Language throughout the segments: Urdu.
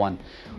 1।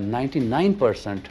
99%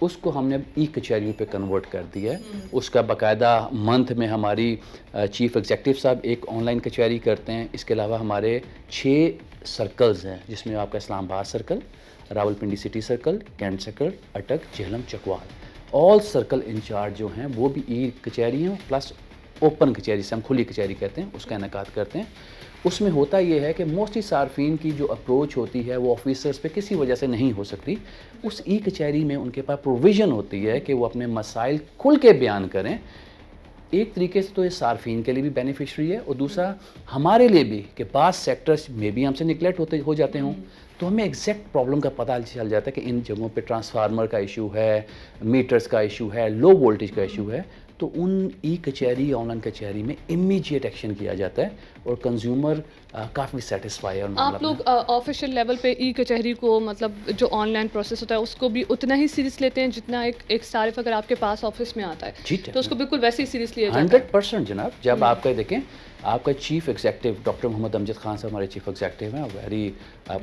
اس کو ہم نے ای کچہریوں پہ کنورٹ کر دیا ہے. اس کا باقاعدہ منتھ میں ہماری چیف ایگزیکٹو صاحب ایک آن لائن کچہری کرتے ہیں. اس کے علاوہ ہمارے 6 سرکلز ہیں جس میں آپ کا Islamabad circle, Rawalpindi city circle, cantt circle, Attock, Jhelum, Chakwal, all circle incharge جو ہیں وہ بھی ای کچہری ہیں, پلس اوپن کچہری سے ہم کھلی کچہری کہتے ہیں, اس کا انعقاد کرتے ہیں. اس میں ہوتا یہ ہے کہ موسٹلی صارفین کی جو اپروچ ہوتی ہے وہ آفیسرز پہ کسی وجہ سے نہیں ہو سکتی. اس ای کچہری میں ان کے پاس پروویژن ہوتی ہے کہ وہ اپنے مسائل کھل کے بیان کریں. ایک طریقے سے تو یہ صارفین کے لیے بھی بینیفیشری ہے, اور دوسرا ہمارے لیے بھی کہ بعض سیکٹرز میں بھی ہم سے نگلیکٹ ہو جاتے ہوں, تو ہمیں ایگزیکٹ پرابلم کا پتہ چل جاتا ہے کہ ان جگہوں پہ ٹرانسفارمر کا ایشو ہے, میٹرز کا ایشو ہے, لو وولٹیج کا ایشو ہے. تو ان ای کچہری, آن لائن کچہری میں امیجیٹ ایکشن کیا جاتا ہے اور کنزیومر کافی سیٹسفائی ہے. آپ لوگ آفیشیل لیول پہ ای کچہری کو مطلب جو آن لائن پروسیس ہوتا ہے اس کو بھی اتنا ہی سیریس لیتے ہیں جتنا ایک صارف اگر آپ کے پاس آفس میں آتا ہے تو اس کو بالکل ویسے ہی سیریس لیا جاتا ہے؟ 100% جناب. جب آپ کا دیکھیں آپ کا چیف ایگزیکٹو ڈاکٹر محمد امجد خان صاحب ہمارے چیف ایگزیکٹو ہیں, ویری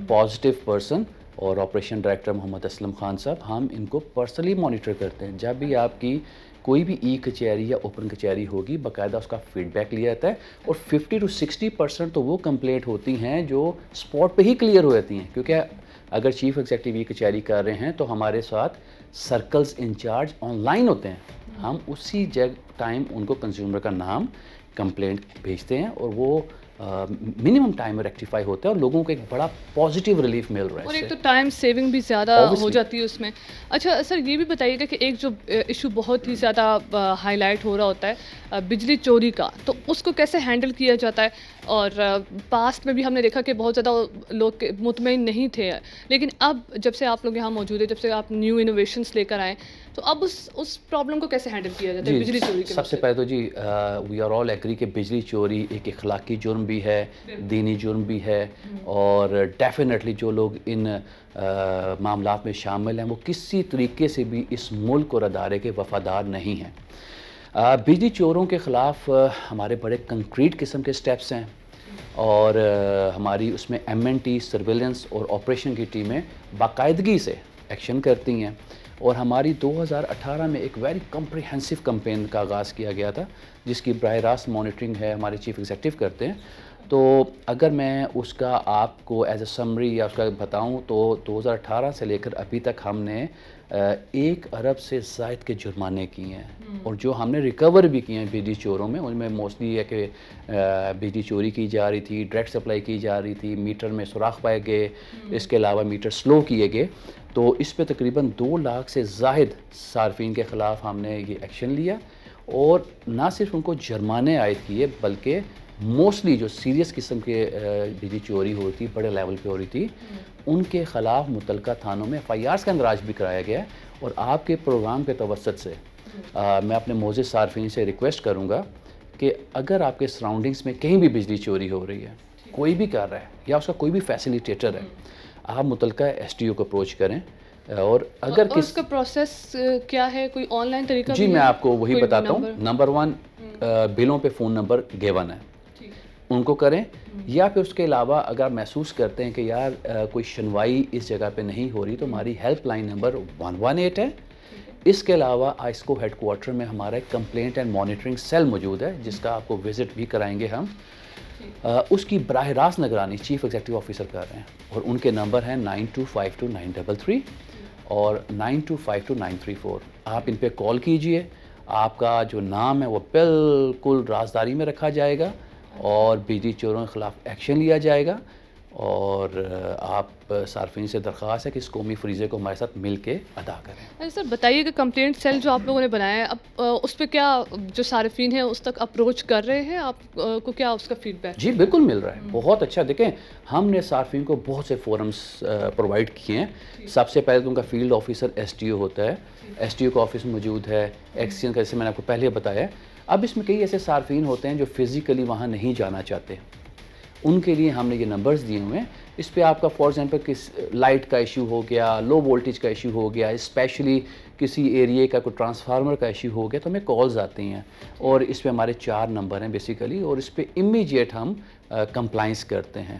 پازیٹیو پرسن, اور آپریشن ڈائریکٹر محمد اسلم خان صاحب, ہم ان کو پرسنلی مانیٹر کرتے ہیں. جب بھی آپ کی کوئی بھی ای کچہری یا اوپن کچہری ہوگی باقاعدہ اس کا فیڈ بیک لیا جاتا ہے, اور 50 to 60% تو وہ کمپلینٹ ہوتی ہیں جو اسپاٹ پہ ہی کلیئر ہو جاتی ہیں. کیونکہ اگر چیف ایگزیکٹو ای کچہری کر رہے ہیں تو ہمارے ساتھ سرکلز انچارج آن لائن ہوتے ہیں, ہم اسی ٹائم ان کو کنزیومر کا نام, کمپلینٹ بھیجتے ہیں, اور وہ منیمم ٹائم میں ریکٹیفائی ہوتا ہے, اور لوگوں کو ایک بڑا پازیٹیو ریلیف مل رہا ہے. اور ایک تو ٹائم سیونگ بھی زیادہ ہو جاتی ہے اس میں. اچھا سر, یہ بھی بتائیے گا کہ ایک جو ایشو بہت ہی زیادہ ہائی لائٹ ہو رہا ہوتا ہے بجلی چوری کا, تو اس کو کیسے ہینڈل کیا جاتا ہے؟ اور پاسٹ میں بھی ہم نے دیکھا کہ بہت زیادہ لوگ مطمئن نہیں تھے, لیکن اب جب سے آپ لوگ یہاں موجود ہیں, جب سے آپ نیو انوویشنس لے کر آئیں, تو اب اس پرابلم کو کیسے ہینڈل کیا جاتا ہے بجلی چوری کے؟ سب سے پہلے تو جی وی آر آل ایگری کہ بجلی چوری ایک اخلاقی جرم بھی ہے, دینی جرم بھی ہے, اور ڈیفینیٹلی جو لوگ ان معاملات میں شامل ہیں وہ کسی طریقے سے بھی اس ملک اور ادارے کے وفادار نہیں ہیں. بجلی چوروں کے خلاف ہمارے بڑے کنکریٹ قسم کے سٹیپس ہیں, اور ہماری اس میں M&T سرویلنس اور آپریشن کی ٹیمیں باقاعدگی سے ایکشن کرتی ہیں. اور ہماری 2018 میں ایک ویری کمپریہنسو کمپین کا آغاز کیا گیا تھا جس کی براہ راست مانیٹرنگ ہے ہمارے چیف ایگزیکٹو کرتے ہیں. تو اگر میں اس کا آپ کو ایز اے سمری یا اس کا بتاؤں تو 2018 سے لے کر ابھی تک ہم نے 1 ارب سے زائد کے جرمانے کیے ہیں, اور جو ہم نے ریکور بھی کیے ہیں بجلی چوروں میں, ان میں موسٹلی ہے کہ بجلی چوری کی جا رہی تھی, ڈائریکٹ سپلائی کی جا رہی تھی, میٹر میں سوراخ پائے گئے, اس کے علاوہ میٹر سلو کیے گئے. تو اس پہ تقریباً 2 لاکھ سے زائد صارفین کے خلاف ہم نے یہ ایکشن لیا, اور نہ صرف ان کو جرمانے عائد کیے بلکہ موسٹلی جو سیریس قسم کے بجلی چوری ہو رہی تھی, بڑے لیول پہ ہو رہی تھی, ان کے خلاف متعلقہ تھانوں میں FIRs کا اندراج بھی کرایا گیا ہے. اور آپ کے پروگرام کے توسط سے میں اپنے معزز صارفین سے ریکویسٹ کروں گا کہ اگر آپ کے سراؤنڈنگس میں کہیں بھی بجلی چوری ہو رہی ہے, کوئی بھی کر رہا ہے یا اس کا کوئی بھی فیسیلیٹیٹر ہے, آپ متعلقہ STO کو اپروچ کریں. اور اگر اس کا پروسیس کیا ہے, کوئی آن لائن طریقہ؟ جی میں آپ کو وہی بتاتا ہوں. نمبر 1 بلوں پہ فون نمبر گیون ہے, ان کو کریں. یا پھر اس کے علاوہ اگر محسوس کرتے ہیں کہ یار کوئی شنوائی اس جگہ پہ نہیں ہو رہی, تو ہماری ہیلپ لائن نمبر 118 ہے. اس کے علاوہ آئسکو ہیڈ کوارٹر میں ہمارا ایک کمپلینٹ اینڈ مانیٹرنگ سیل موجود ہے جس کا آپ کو وزٹ بھی کرائیں گے ہم. اس کی براہ راست نگرانی چیف ایگزیکٹو آفیسر کر رہے ہیں, اور ان کے نمبر ہیں 92522933 اور 92522934. آپ ان پہ کال کیجئے, آپ کا جو نام ہے وہ بالکل رازداری میں رکھا جائے گا, اور بجلی چوروں کے خلاف ایکشن لیا جائے گا. اور آپ صارفین سے درخواست ہے کہ اس قومی فریضے کو ہمارے ساتھ مل کے ادا کریں. سر بتائیے کہ کمپلینٹ سیل جو آپ لوگوں نے بنایا ہے, اب اس پہ کیا جو صارفین ہیں اس تک اپروچ کر رہے ہیں, آپ کو کیا اس کا فیڈ بیک؟ جی بالکل مل رہا ہے, بہت اچھا. دیکھیں ہم نے صارفین کو بہت سے فورمز پرووائڈ کیے ہیں. سب سے پہلے تو ان کا فیلڈ آفیسر STO ہوتا ہے, STO کا آفس موجود ہے. ایکسچینج کا جیسے میں نے آپ کو پہلے بتایا. اب اس میں کئی ایسے صارفین ہوتے ہیں جو فزیکلی وہاں نہیں جانا چاہتے, ان کے لیے ہم نے یہ نمبرز دیے ہوئے ہیں. اس پہ آپ کا فار ایگزامپل کس لائٹ کا ایشو ہو گیا, لو وولٹیج کا ایشو ہو گیا, اسپیشلی کسی ایریے کا کوئی ٹرانسفارمر کا ایشو ہو گیا, تو ہمیں کالز آتی ہیں. اور اس پہ ہمارے 4 نمبر ہیں بیسیکلی, اور اس پہ امیجیٹ ہم کمپلائنس کرتے ہیں.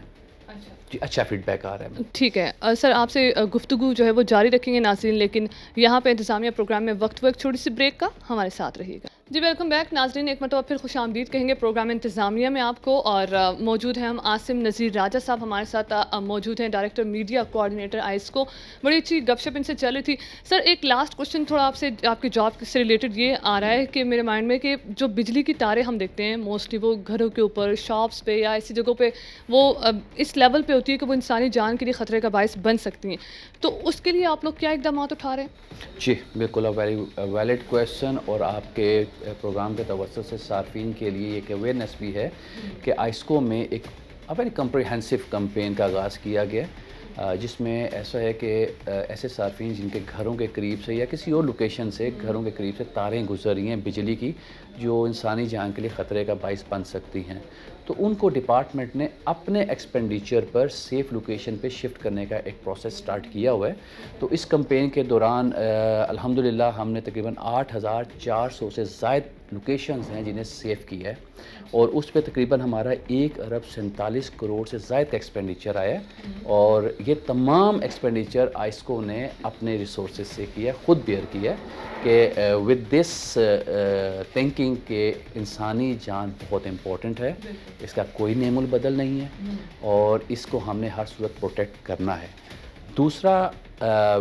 جی اچھا فیڈ بیک آ رہا ہے. ٹھیک ہے سر، آپ سے گفتگو جو ہے وہ جاری رکھیں گے ناظرین، لیکن یہاں پہ انتظامیہ پروگرام میں وقت چھوٹی سی بریک کا، ہمارے ساتھ رہیے گا. جی ویلکم بیک ناظرین، ایک مرتبہ پھر خوش آمدید کہیں گے پروگرام انتظامیہ میں آپ کو. اور موجود ہیں ہم عاصم نذیر راجہ صاحب ہمارے ساتھ موجود ہیں، ڈائریکٹر میڈیا کوآرڈینیٹر آئسکو. بڑی اچھی گپ شپ ان سے چل رہی تھی. سر ایک لاسٹ کوشچن تھوڑا آپ سے، آپ کے جاب سے ریلیٹڈ یہ آ رہا ہے کہ میرے مائنڈ میں کہ جو بجلی کی تاریں ہم دیکھتے ہیں موسٹلی وہ گھروں کے اوپر، شاپس پہ یا ایسی جگہوں پہ وہ اس لیول پہ ہوتی ہے کہ وہ انسانی جان کے لیے خطرے کا باعث بن سکتی ہیں. تو اس کے لیے آپ لوگ کیا اقدامات اٹھا رہے ہیں؟ جی بالکل ویری ویلڈ کویشچن، اور آپ کے پروگرام کے توسط سے صارفین کے لیے ایک اویئرنیس بھی ہے کہ آئسکو میں ایک ویری کمپریہنسو کمپین کا آغاز کیا گیا، جس میں ایسا ہے کہ ایسے صارفین جن کے گھروں کے قریب سے یا کسی اور لوکیشن سے گھروں کے قریب سے تاریں گزر رہی ہیں بجلی کی جو انسانی جان کے لیے خطرے کا باعث بن سکتی ہیں، تو ان کو ڈپارٹمنٹ نے اپنے ایکسپینڈیچر پر سیف لوکیشن پہ شفٹ کرنے کا ایک پروسیس سٹارٹ کیا ہوا ہے. تو اس کمپین کے دوران الحمدللہ ہم نے تقریباً 8,400 سے زائد لوکیشنز ہیں جنہیں سیف کیا ہے، اور اس پہ تقریباً ہمارا 1.47 ارب سے زائد کا ایکسپینڈیچر آیا ہے. اور یہ تمام ایکسپینڈیچر آئسکو نے اپنے ریسورسز سے کیا ہے، خود بیئر کیا ہے کہ ود دس تھنکنگ کہ انسانی جان بہت امپورٹنٹ ہے، اس کا کوئی نعم البدل نہیں ہے، اور اس کو ہم نے ہر صورت پروٹیکٹ کرنا ہے. دوسرا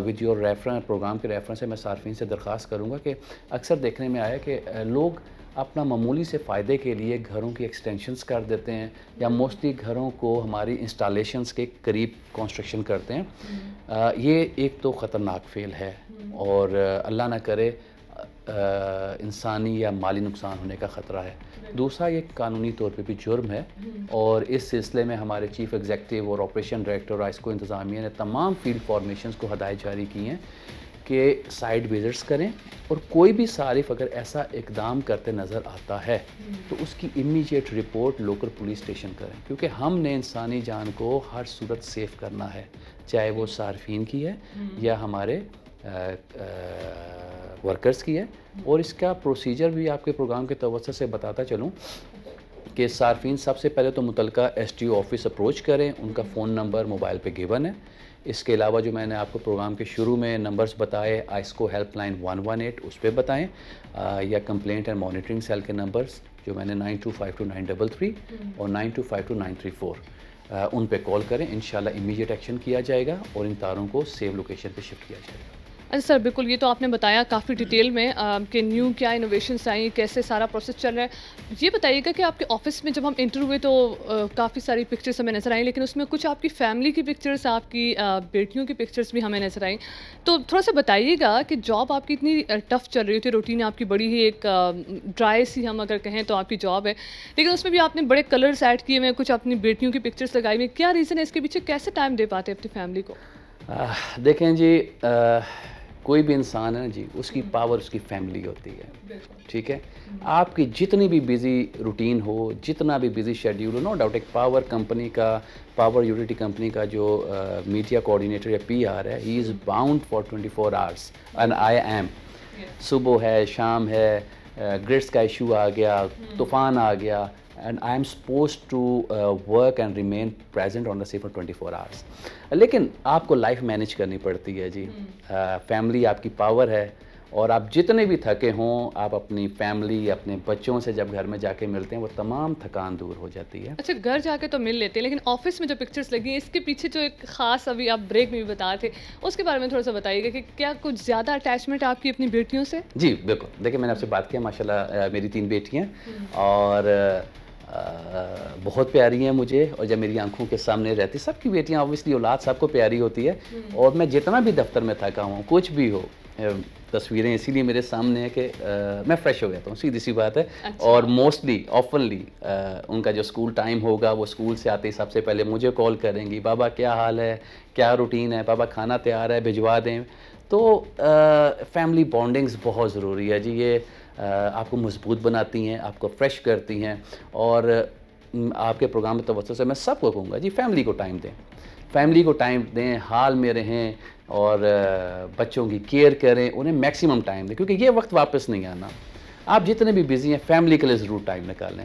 ود یور ریفرنس، پروگرام کے ریفرنس سے میں صارفین سے درخواست کروں گا کہ اکثر دیکھنے میں آیا کہ لوگ اپنا معمولی سے فائدے کے لیے گھروں کی ایکسٹینشنز کر دیتے ہیں یا موسٹلی گھروں کو ہماری انسٹالیشنز کے قریب کنسٹرکشن کرتے ہیں. یہ ایک تو خطرناک فعل ہے اور اللہ نہ کرے انسانی یا مالی نقصان ہونے کا خطرہ ہے. دوسرا یہ قانونی طور پہ بھی جرم ہے، اور اس سلسلے میں ہمارے چیف ایگزیکٹو اور آپریشن ڈائریکٹر آئسکو انتظامیہ نے تمام فیلڈ فارمیشنز کو ہدایت جاری کی ہیں کہ سائٹ وزٹس کریں، اور کوئی بھی صارف اگر ایسا اقدام کرتے نظر آتا ہے تو اس کی immediate report local police station کریں، کیونکہ ہم نے انسانی جان کو ہر صورت سیف کرنا ہے، چاہے وہ صارفین کی ہے یا ہمارے ورکرز کی ہے. اور اس کا پروسیجر بھی آپ کے پروگرام کے توسط سے بتاتا چلوں کہ صارفین سب سے پہلے تو متعلقہ S T O office approach کریں، ان کا فون نمبر موبائل پہ گیون ہے. اس کے علاوہ جو میں نے آپ کو پروگرام کے شروع میں نمبرز بتائے، آئسکو ہیلپ لائن 118 اس پہ بتائیں، یا کمپلینٹ اینڈ مانیٹرنگ سیل کے نمبرز جو میں نے 9252-933 اور 9252-934 ان پہ کال کریں. انشاءاللہ امیجیٹ ایکشن کیا جائے گا اور ان تاروں کو سیو لوکیشن پہ شفٹ کیا جائے گا. اچھا سر، بالکل یہ تو آپ نے بتایا کافی ڈیٹیل میں کہ نیو کیا انوویشنس آئیں، کیسے سارا پروسیس چل رہا ہے. یہ بتائیے گا کہ آپ کے آفس میں جب ہم انٹر ہوئے تو کافی ساری پکچرس ہمیں نظر آئیں، لیکن اس میں کچھ آپ کی فیملی کی پکچرس، آپ کی بیٹیوں کی پکچرس بھی ہمیں نظر آئیں. تو تھوڑا سا بتائیے گا کہ جاب آپ کی اتنی ٹف چل رہی تھی، روٹین آپ کی بڑی ہی ایک ڈرائی سی ہم اگر کہیں تو آپ کی جاب ہے، لیکن اس میں بھی آپ نے بڑے کلرس ایڈ کیے ہوئے، کچھ اپنی بیٹیوں کی پکچرس لگائی ہوئی. کیا ریزن ہے اس کے پیچھے؟ کیسے ٹائم دے پاتے اپنی فیملی کو؟ دیکھیں جی، کوئی بھی انسان ہے نا جی، اس کی پاور اس کی فیملی ہوتی ہے، ٹھیک ہے. آپ کی جتنی بھی بزی روٹین ہو، جتنا بھی بزی شیڈیول ہو، نو ڈاؤٹ ایک پاور کمپنی کا، پاور یوٹیلیٹی کمپنی کا جو میڈیا کوآرڈینیٹر یا پی آر ہے، he is bound for 24 hours and I am. صبح ہے، شام ہے، گرڈس کا ایشو آ گیا، طوفان آ گیا، and I am supposed to work and remain present on the scene for 24 hours. لیکن آپ کو لائف مینیج کرنی پڑتی ہے جی. فیملی آپ کی پاور ہے، اور آپ جتنے بھی تھکے ہوں، آپ اپنی فیملی، اپنے بچوں سے جب گھر میں جا کے ملتے ہیں وہ تمام تھکان دور ہو جاتی ہے. اچھا، گھر جا کے تو مل لیتے ہیں، لیکن آفس میں جو پکچرس لگی ہیں اس کے پیچھے جو ایک خاص، ابھی آپ بریک میں بھی بتا تھے، اس کے بارے میں تھوڑا سا بتائیے گا کہ کیا کچھ زیادہ اٹیچمنٹ آپ کی اپنی بیٹیوں سے؟ جی بالکل. دیکھیں میں نے آپ سے بات کیا، ماشاءاللہ میری 3 بیٹیاں اور بہت پیاری ہیں مجھے، اور جب میری آنکھوں کے سامنے رہتی، سب کی بیٹیاں اوبویسلی اولاد سب کو پیاری ہوتی ہے. اور میں جتنا بھی دفتر میں تھکا ہوں، کچھ بھی ہو، تصویریں اسی لیے میرے سامنے ہیں کہ میں فریش ہو جاتا ہوں، سیدھی سی بات ہے. اور موسٹلی آفنلی ان کا جو اسکول ٹائم ہوگا، وہ اسکول سے آتے ہی سب سے پہلے مجھے کال کریں گی، بابا کیا حال ہے، کیا روٹین ہے، بابا کھانا تیار ہے، بھجوا دیں. تو فیملی بانڈنگز بہت ضروری ہے جی. یہ آپ کو مضبوط بناتی ہیں، آپ کو فریش کرتی ہیں. اور آپ کے پروگرام کے توسط سے میں سب کو کہوں گا جی، فیملی کو ٹائم دیں، فیملی کو ٹائم دیں، حال میں رہیں، اور بچوں کی کیئر کریں، انہیں میکسیمم ٹائم دیں، کیونکہ یہ وقت واپس نہیں آنا. آپ جتنے بھی بزی ہیں، فیملی کے لیے ضرور ٹائم نکالیں.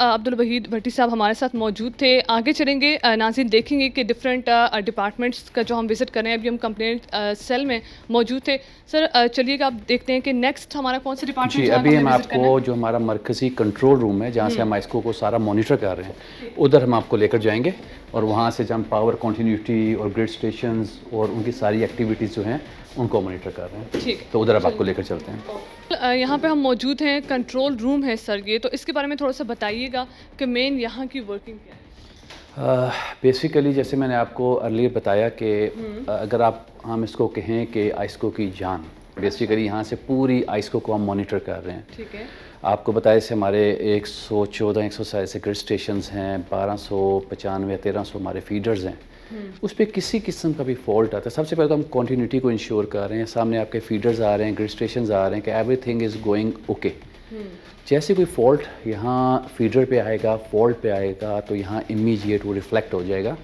عبدالوحید بھٹی صاحب ہمارے ساتھ موجود تھے. آگے چلیں گے, ناظرین دیکھیں گے کہ ڈفرینٹ ڈپارٹمنٹس کا جو ہم وزٹ کر رہے ہیں. ابھی ہم کمپلینٹ سیل میں موجود تھے. سر چلیے گا, آپ دیکھتے ہیں کہ نیکسٹ ہمارا کون سے ڈپارٹمنٹ. جی ابھی ہم آپ کو جو ہمارا مرکزی کنٹرول روم ہے جہاں سے ہم آئسکو کو سارا مانیٹر کر رہے ہیں, ادھر ہم آپ کو لے کر جائیں گے, اور وہاں سے جو ہم پاور کنٹینیوٹی اور گرڈ اسٹیشنز اور ان کی ساری ایکٹیویٹیز جو ہیں ان کو مانیٹر کر رہے ہیں. ٹھیک ہے, تو ادھر اب آپ کو لے کر چلتے ہیں. یہاں پہ ہم موجود ہیں, کنٹرول روم ہے سر یہ, تو اس کے بارے میں تھوڑا سا بتائیے گا کہ مین یہاں کی ورکنگ کیا ہے. بیسیکلی جیسے میں نے آپ کو ارلیئر بتایا کہ اگر ہم اس کو کہیں کہ آئسکو کی جان, بیسیکلی یہاں سے پوری آئسکو کو ہم مانیٹر کر رہے ہیں. ٹھیک ہے, آپ کو بتایا سے ہمارے 114-127 سے گرڈ اسٹیشنز ہیں, 1295-1300 ہمارے فیڈرز ہیں. اس پہ کسی قسم کا بھی فالٹ آتا ہے, سب سے پہلے تو ہم کنٹینیوٹی کو انشور کر رہے ہیں. سامنے آپ کے فیڈرز آ رہے ہیں, گرڈ اسٹیشنز آ رہے ہیں کہ every thing is going okay. جیسے کوئی فالٹ یہاں فیڈر پہ آئے گا, فالٹ پہ آئے گا, تو یہاں امیجیٹ وہ ریفلیکٹ ہو جائے گا.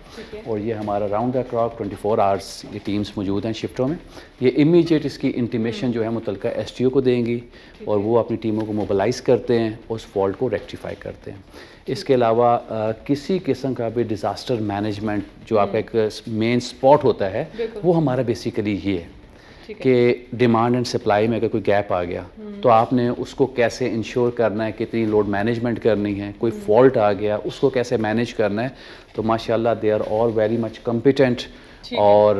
اور یہ ہمارا راؤنڈ دا کلاک 24 آورس یہ ٹیمز موجود ہیں شفٹوں میں. یہ امیجیٹ اس کی انٹیمیشن جو ہے متعلقہ ایس ٹی او کو دیں گی, اور وہ اپنی ٹیموں کو موبلائز کرتے ہیں, اس فالٹ کو ریکٹیفائی کرتے ہیں. اس کے علاوہ کسی قسم کا بھی ڈیزاسٹر مینجمنٹ جو آپ کا ایک مین اسپاٹ ہوتا ہے, وہ ہمارا بیسیکلی یہ ہے کہ ڈیمانڈ اینڈ سپلائی میں اگر کوئی گیپ آ گیا تو آپ نے اس کو کیسے انشور کرنا ہے, کتنی لوڈ مینجمنٹ کرنی ہے, کوئی فالٹ آ گیا اس کو کیسے مینیج کرنا ہے. تو ماشاءاللہ they are all very much competent. اور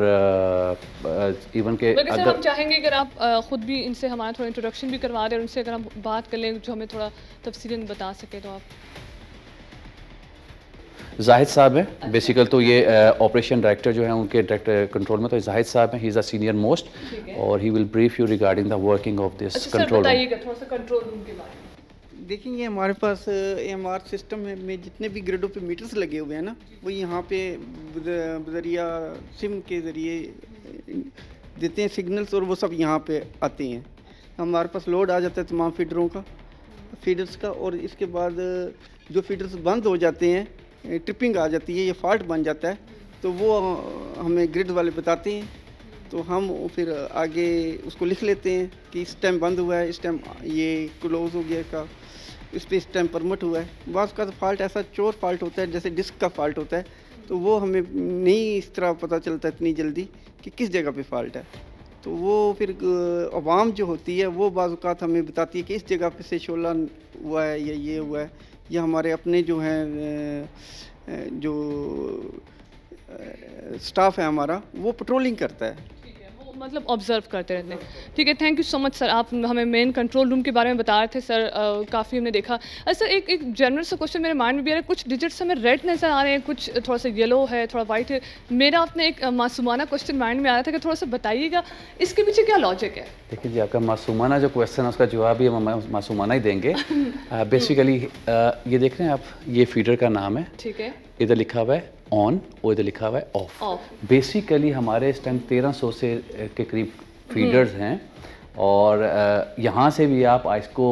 ایون کہ اگر ہم چاہیں گے اگر آپ خود بھی ان سے ہمارا تھوڑا انٹروڈکشن بھی کروا دیں, اور ان سے اگر ہم بات کر لیں جو ہمیں تھوڑا تفصیلاً بتا سکے, تو آپ. زاہد صاحب ہیں بیسیکل, تو یہ آپریشن ڈائریکٹر جو ہیں ان کے ڈائریکٹر کنٹرول میں, تو زاہد صاحب ہیں, ہی از اے سینئر موسٹ, اور he will brief you regarding the working of this control. بتائیے گا تھوڑا سا کنٹرول روم کے بارے میں. دیکھیں یہ ہمارے پاس AMR سسٹم میں جتنے بھی گریڈوں پہ میٹرز لگے ہوئے ہیں نا, وہ یہاں پہ بذریعہ سم کے ذریعے دیتے ہیں سگنلز, اور وہ سب یہاں پہ آتے ہیں. ہمارے پاس لوڈ آ جاتا ہے تمام فیڈرز کا, اور اس کے بعد جو فیڈرز بند ہو جاتے ہیں, ٹرپنگ آ جاتی ہے, یہ فالٹ بن جاتا ہے, تو وہ ہمیں گرڈ والے بتاتے ہیں. تو ہم پھر آگے اس کو لکھ لیتے ہیں کہ اس ٹائم بند ہوا ہے, اس ٹائم یہ کلوز ہو گیا کا, اس پہ اس ٹائم پرمٹ ہوا ہے. بعض کا فالٹ ایسا چور فالٹ ہوتا ہے جیسے ڈسک کا فالٹ ہوتا ہے, تو وہ ہمیں نہیں اس طرح پتہ چلتا اتنی جلدی کہ کس جگہ پہ فالٹ ہے. تو وہ پھر عوام جو ہوتی ہے وہ بعض اوقات ہمیں بتاتی ہے کہ اس جگہ پہ سے شعلہ ہوا ہے یا یہ ہوا ہے, یا ہمارے اپنے جو ہیں جو سٹاف ہے ہمارا وہ پٹرولنگ کرتا ہے, مطلب آبزرو کرتے رہتے ہیں. ٹھیک ہے, تھینک یو سو مچ سر, آپ ہمیں مین کنٹرول روم کے بارے میں بتا رہے تھے سر, کافی ہم نے دیکھا. سر ایک جنرل سا کوشچن میرے مائنڈ میں بھی آ رہا ہے, کچھ ڈیجٹس ہمیں ریڈ نظر آ رہے ہیں, کچھ تھوڑا سا یلو ہے, تھوڑا وائٹ ہے. میرا اپنے ایک معصومانہ کوشچن مائنڈ میں آ رہا تھا کہ تھوڑا سا بتائیے گا اس کے پیچھے کیا لاجک ہے. دیکھیے جی, آپ کا معصومانہ جو کویشچن ہے اس کا جواب بھی ہم معصومانہ ہی دیں گے. بیسیکلی یہ دیکھ رہے ہیں آپ, یہ فیڈر کا نام ہے. ٹھیک ہے, ادھر لکھا ہوا ہے آن اور ادھر لکھا ہوا ہے آف. بیسیکلی ہمارے اس ٹائم 1300 سے کے قریب فیڈرز ہیں, اور یہاں سے بھی آپ آئسکو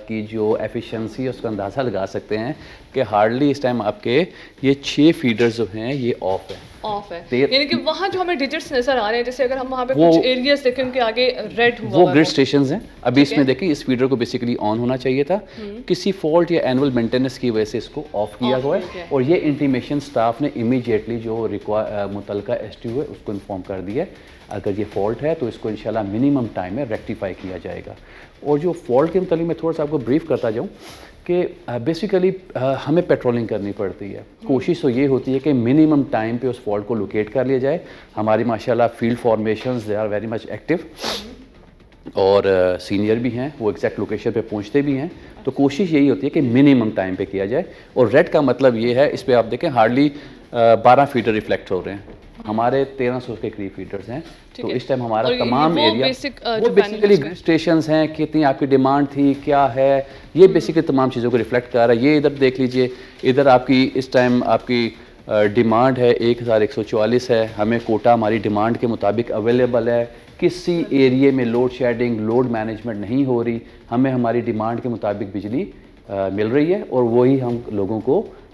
کی جو ایفیشنسی ہے اس کا اندازہ لگا سکتے ہیں کہ ہارڈلی اس ٹائم آپ کے یہ 6 فیڈرز جو ہیں یہ آف ہیں. آف ہے, یعنی کہ وہاں جو ہمیں ڈیجٹس نظر آ رہے ہیں, جیسے اگر ہم وہاں پہ کچھ ایریاز دیکھیں ان کے آگے ریڈ ہوا, وہ گرڈ اسٹیشنز ہیں. ابھی اس میں دیکھیں اس فیڈر کو بیسیکلی آن ہونا چاہیے تھا, کسی فالٹ یا اینول مینٹیننس کی وجہ سے اس کو آف کیا ہوا ہے, اور یہ انٹیمیشن سٹاف نے امیجیٹلی جو متعلقہ ایس ٹی او ہے اس کو انفارم کر دیا ہے. اگر یہ فالٹ ہے تو اس کو انشاءاللہ منیمم ٹائم میں ریکٹیفائی کیا جائے گا. اور جو فالٹ کے متعلق میں تھوڑا سا آپ کو بریف کرتا جاؤں کہ بیسیکلی ہمیں پیٹرولنگ کرنی پڑتی ہے. کوشش تو یہ ہوتی ہے کہ منیمم ٹائم پہ اس فالٹ کو لوکیٹ کر لیا جائے. ہماری ماشاءاللہ field formations they are very much active, اور سینئر بھی ہیں, وہ ایگزیکٹ لوکیشن پہ پہنچتے بھی ہیں. تو کوشش یہی ہوتی ہے کہ منیمم ٹائم پہ کیا جائے. اور ریڈ کا مطلب یہ ہے, اس پہ آپ دیکھیں ہارڈلی 12 فیڈر ریفلیکٹ ہو رہے ہیں, ہمارے 1300 کے قریب فیڈرز ہیں. تو اس ٹائم ہمارا تمام ایریا وہ بیسیکلی گرڈ اسٹیشنز ہیں, کتنی آپ کی ڈیمانڈ تھی, کیا ہے, یہ بیسیکلی تمام چیزوں کو ریفلیکٹ کر رہا ہے. یہ ادھر دیکھ لیجئے, ادھر آپ کی اس ٹائم آپ کی ڈیمانڈ ہے 1144 ہے, ہمیں کوٹا ہماری ڈیمانڈ کے مطابق اویلیبل ہے. کسی ایریے میں لوڈ شیڈنگ, لوڈ مینجمنٹ نہیں ہو رہی, ہمیں ہماری ڈیمانڈ کے مطابق بجلی مل رہی ہے, اور وہی ہم لوگوں کو